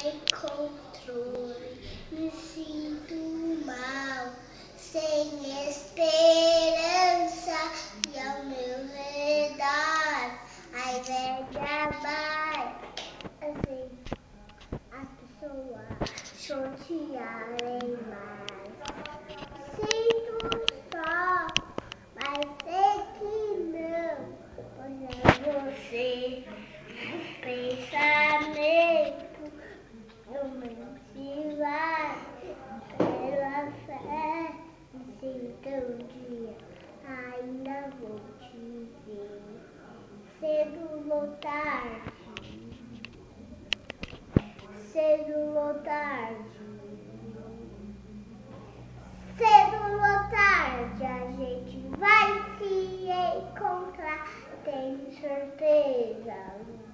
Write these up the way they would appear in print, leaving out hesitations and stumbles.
sem controle, me sinto mal, sem esperança e ao meu redor a inveja vai, assim as pessoas chatearem mais. Sinto só, mas sei que não, pois é você. Pensamento, eu não se vai pela fé. E se um dia ainda vou te ver, cedo ou tarde, cedo ou tarde, cedo ou tarde a gente vai se encontrar. Tenho certeza,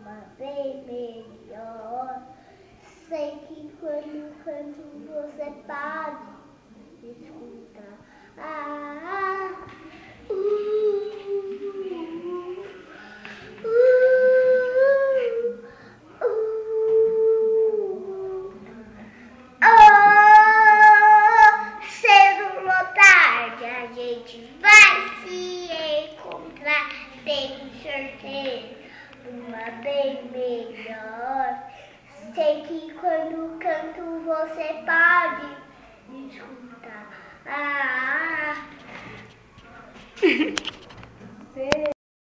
uma bem melhor. Sei que quando canto você pode escutar. Cedo ou tarde a gente vai se encontrar. Tenho certeza, uma bem melhor. Sei que quando canto você pode escutar.